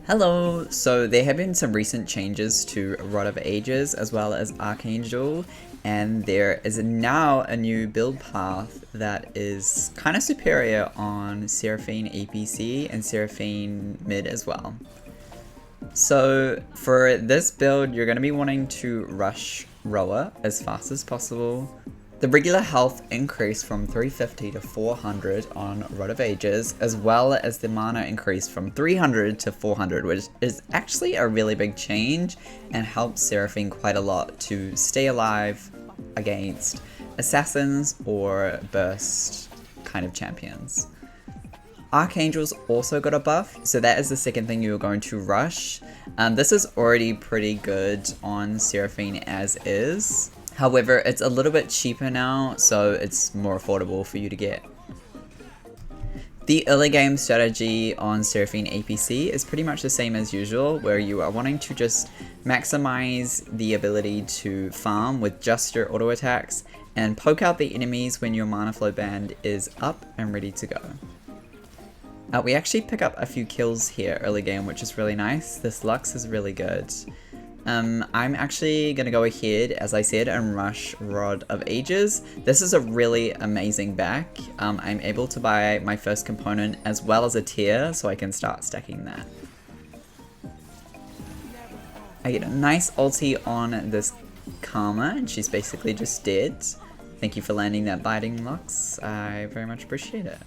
Hello! So there have been some recent changes to Rod of Ages as well as Archangel, and there is now a new build path that is kind of superior on Seraphine APC and Seraphine mid as well. So for this build, you're going to be wanting to rush ROA as fast as possible. The regular health increased from 350 to 400 on Rod of Ages, as well as the mana increased from 300 to 400, which is actually a really big change and helps Seraphine quite a lot to stay alive against assassins or burst kind of champions. Archangel's also got a buff, so that is the second thing you're going to rush. This is already pretty good on Seraphine as is. However, it's a little bit cheaper now, so it's more affordable for you to get. The early game strategy on Seraphine APC is pretty much the same as usual, where you are wanting to just maximize the ability to farm with just your auto attacks and poke out the enemies when your mana flow band is up and ready to go. We actually pick up a few kills here early game, which is really nice. This Lux is really good. I'm actually going to go ahead, as I said, and rush Rod of Ages. This is a really amazing back. I'm able to buy my first component as well as a tier, so I can start stacking that. I get a nice ulti on this Karma, and she's basically just dead. Thank you for landing that biting Lux. I very much appreciate it.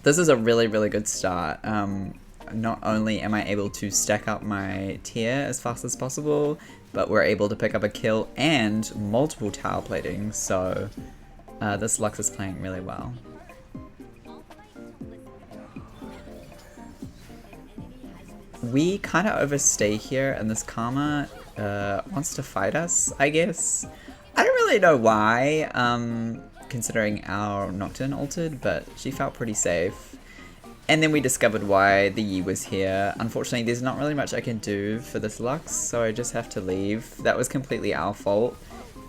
This is a really, really good start. Not only am I able to stack up my tier as fast as possible, but we're able to pick up a kill and multiple tower platings, so this Lux is playing really well. We kind of overstay here, and this Karma wants to fight us, I guess. I don't really know why, considering our Nocturne ulted, but she felt pretty safe. And then we discovered why the Yi was here. Unfortunately, there's not really much I can do for this Lux, so I just have to leave. That was completely our fault.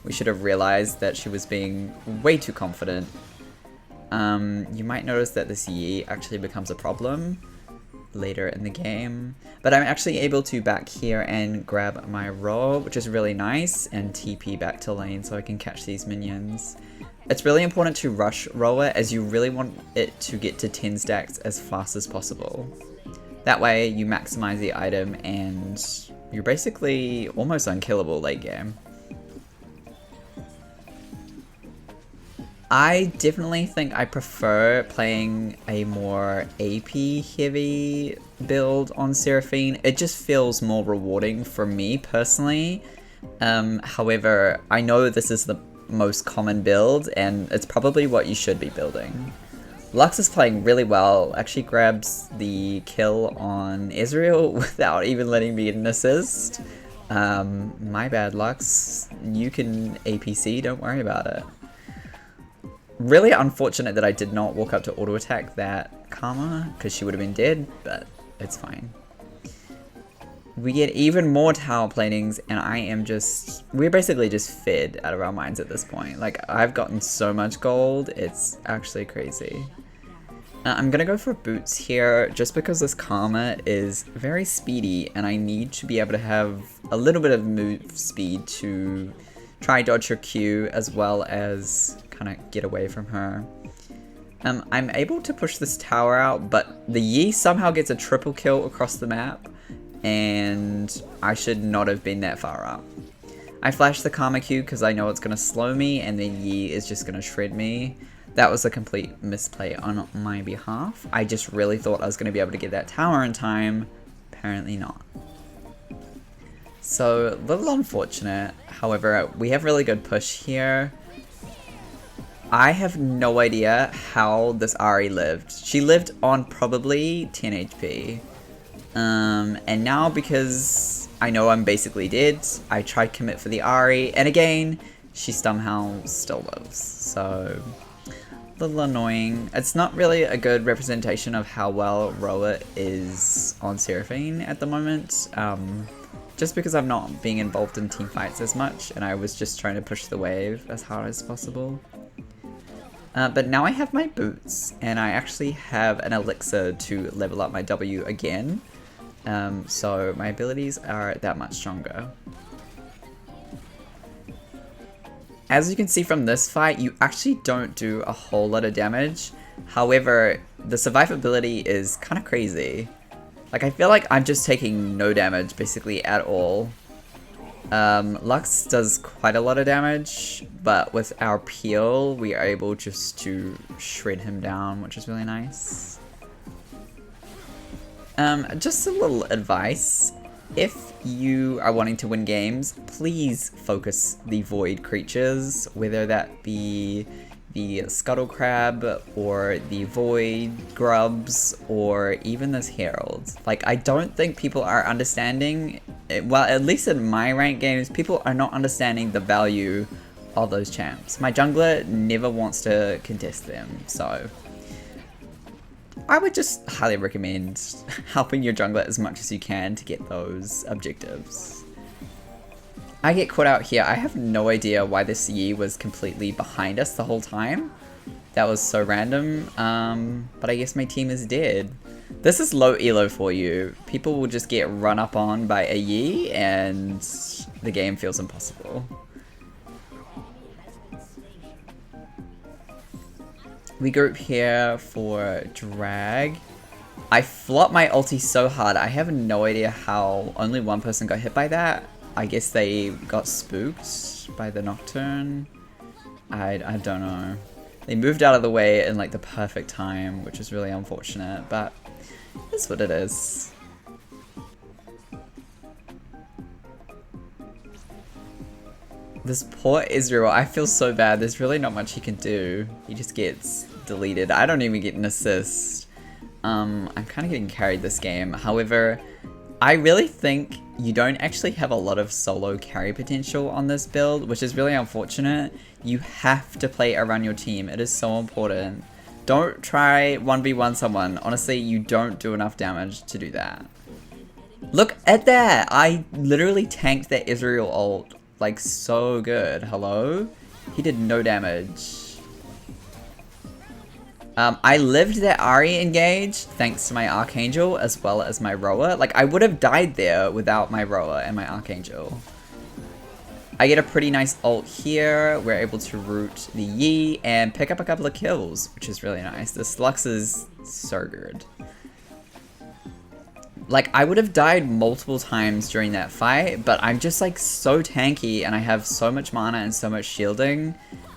We should have realized that she was being way too confident. You might notice that this Yi actually becomes a problem later in the game. But I'm actually able to back here and grab my roll, which is really nice, and TP back to lane so I can catch these minions. It's really important to rush ROA, as you really want it to get to 10 stacks as fast as possible. That way you maximize the item and you're basically almost unkillable late game. I definitely think I prefer playing a more AP heavy build on Seraphine. It just feels more rewarding for me personally. However, I know this is the most common build, and it's probably what you should be building. Lux is playing really well, actually grabs the kill on Ezreal without even letting me get an assist. My bad, Lux. You can APC, don't worry about it. Really unfortunate that I did not walk up to auto attack that Karma, because she would have been dead, but it's fine. We get even more tower platings, and we're basically just fed out of our minds at this point. Like, I've gotten so much gold, it's actually crazy. I'm gonna go for boots here, just because this Karma is very speedy, and I need to be able to have a little bit of move speed to try dodge her Q, as well as kind of get away from her. I'm able to push this tower out, but the Yi somehow gets a triple kill across the map, and I should not have been that far up. I flashed the Karma Q because I know it's going to slow me, and then Yi is just going to shred me. That was a complete misplay on my behalf. I just really thought I was going to be able to get that tower in time. Apparently not. So, a little unfortunate. However, we have really good push here. I have no idea how this Ahri lived. She lived on probably 10 HP. And now, because I know I'm basically dead, I tried commit for the Ahri, and again, she somehow still lives. So, a little annoying. It's not really a good representation of how well ROA is on Seraphine at the moment. Just because I'm not being involved in team fights as much, and I was just trying to push the wave as hard as possible. But now I have my boots, and I actually have an elixir to level up my W again. So my abilities are that much stronger. As you can see from this fight, you actually don't do a whole lot of damage. However, the survivability is kind of crazy. Like, I feel like I'm just taking no damage basically at all. Lux does quite a lot of damage, but with our peel, we are able just to shred him down, which is really nice. Just a little advice. If you are wanting to win games, please focus the void creatures, whether that be the scuttle crab or the void grubs or even this herald. Like, I don't think people are understanding, well, at least in my ranked games, people are not understanding the value of those champs. My jungler never wants to contest them, so I would just highly recommend helping your jungler as much as you can to get those objectives. I get caught out here. I have no idea why this Yi was completely behind us the whole time. That was so random, but I guess my team is dead. This is low elo for you. People will just get run up on by a Yi and the game feels impossible. We group here for drag. I flopped my ulti so hard. I have no idea how only one person got hit by that. I guess they got spooked by the Nocturne. I don't know. They moved out of the way in like the perfect time, which is really unfortunate, but it's what it is. This poor Israel, I feel so bad. There's really not much he can do. He just gets deleted. I don't even get an assist. I'm kind of getting carried this game. However, I really think you don't actually have a lot of solo carry potential on this build, which is really unfortunate. You have to play around your team. It is so important. Don't try 1v1 someone. Honestly, you don't do enough damage to do that. Look at that! I literally tanked that Israel ult. Like, so good. Hello? He did no damage. I lived that Ahri engage thanks to my Archangel as well as my Roa. Like, I would have died there without my Roa and my Archangel. I get a pretty nice ult here. We're able to root the Yi and pick up a couple of kills, which is really nice. This Lux is so good. Like, I would have died multiple times during that fight, but I'm just like so tanky and I have so much mana and so much shielding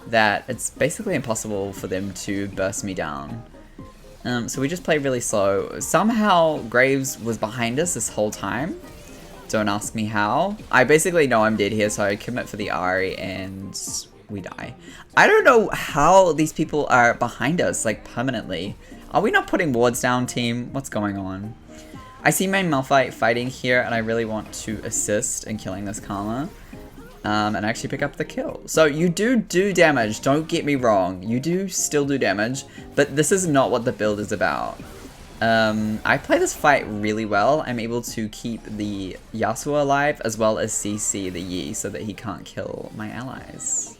that it's basically impossible for them to burst me down. So we just play really slow. Somehow Graves was behind us this whole time. Don't ask me how. I basically know I'm dead here, so I commit for the Ahri and we die. I don't know how these people are behind us, like, permanently. Are we not putting wards down, team? What's going on? I see my Malphite fighting here, and I really want to assist in killing this Karma. And actually pick up the kill. So you do damage, don't get me wrong. You do still do damage, but this is not what the build is about. I play this fight really well. I'm able to keep the Yasuo alive, as well as CC the Yi, so that he can't kill my allies.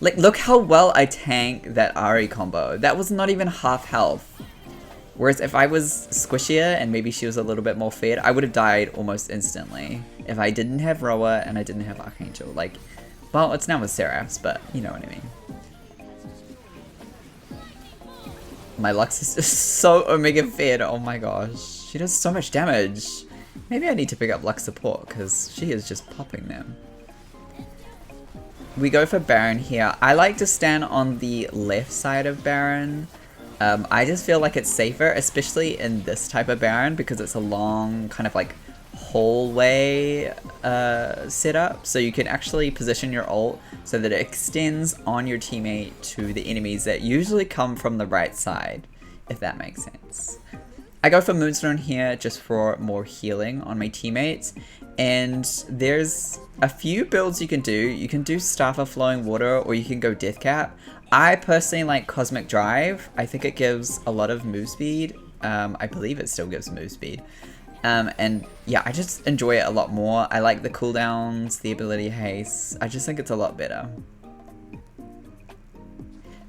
Like, look how well I tank that Ahri combo. That was not even half health. Whereas if I was squishier and maybe she was a little bit more fed, I would have died almost instantly. If I didn't have Roa and I didn't have Archangel. Like, well, it's now with Seraphs, but you know what I mean. My Lux is just so Omega fed, oh my gosh. She does so much damage. Maybe I need to pick up Lux support, because she is just popping them. We go for Baron here. I like to stand on the left side of Baron. I just feel like it's safer, especially in this type of Baron, because it's a long kind of like hallway setup. So you can actually position your ult so that it extends on your teammate to the enemies that usually come from the right side, if that makes sense. I go for Moonstone here just for more healing on my teammates. And there's a few builds you can do. You can do Staff of Flowing Water, or you can go Death Cap. I personally like Cosmic Drive. I think it gives a lot of move speed. I believe it still gives move speed. And yeah, I just enjoy it a lot more. I like the cooldowns, the ability haste. I just think it's a lot better.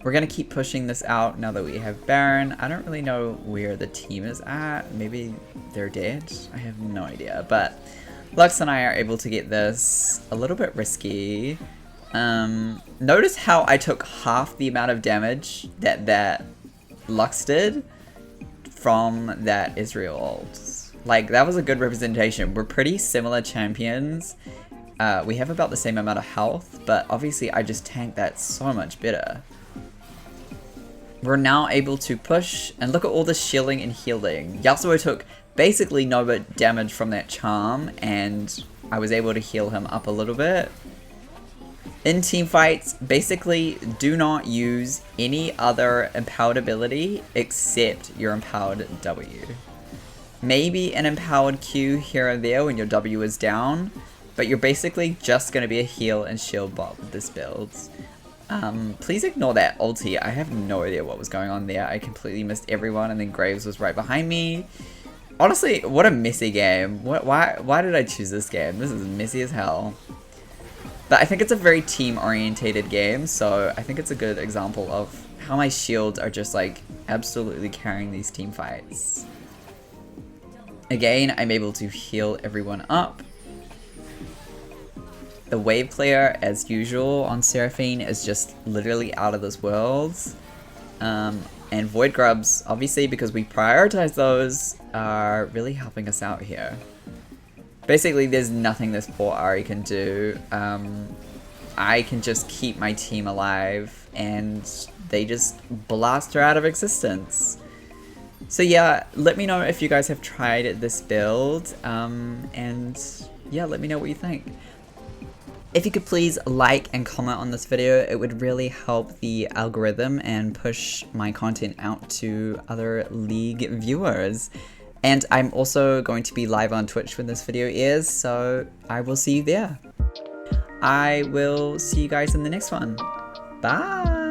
We're gonna keep pushing this out now that we have Baron. I don't really know where the team is at. Maybe they're dead? I have no idea. But Lux and I are able to get this a little bit risky. Notice how I took half the amount of damage that Lux did from that Israel ult. Like, that was a good representation. We're pretty similar champions. We have about the same amount of health, but obviously I just tanked that so much better. We're now able to push, and look at all the shielding and healing. Yasuo took basically no damage from that charm, and I was able to heal him up a little bit. In team fights, basically do not use any other empowered ability except your empowered W. Maybe an empowered Q here and there when your W is down, but you're basically just going to be a heal and shield bot with this build. Please ignore that ulti. I have no idea what was going on there. I completely missed everyone, and then Graves was right behind me. Honestly, what a messy game. Why did I choose this game? This is messy as hell. But I think it's a very team-orientated game, so I think it's a good example of how my shields are just like absolutely carrying these team fights. Again, I'm able to heal everyone up. The wave player, as usual on Seraphine, is just literally out of this world. And Void Grubs, obviously because we prioritize those, are really helping us out here. Basically, there's nothing this poor Ari can do. I can just keep my team alive, and they just blast her out of existence. So yeah, let me know if you guys have tried this build, and yeah, let me know what you think. If you could please like and comment on this video, it would really help the algorithm and push my content out to other League viewers. And I'm also going to be live on Twitch when this video airs, so I will see you there. I will see you guys in the next one. Bye!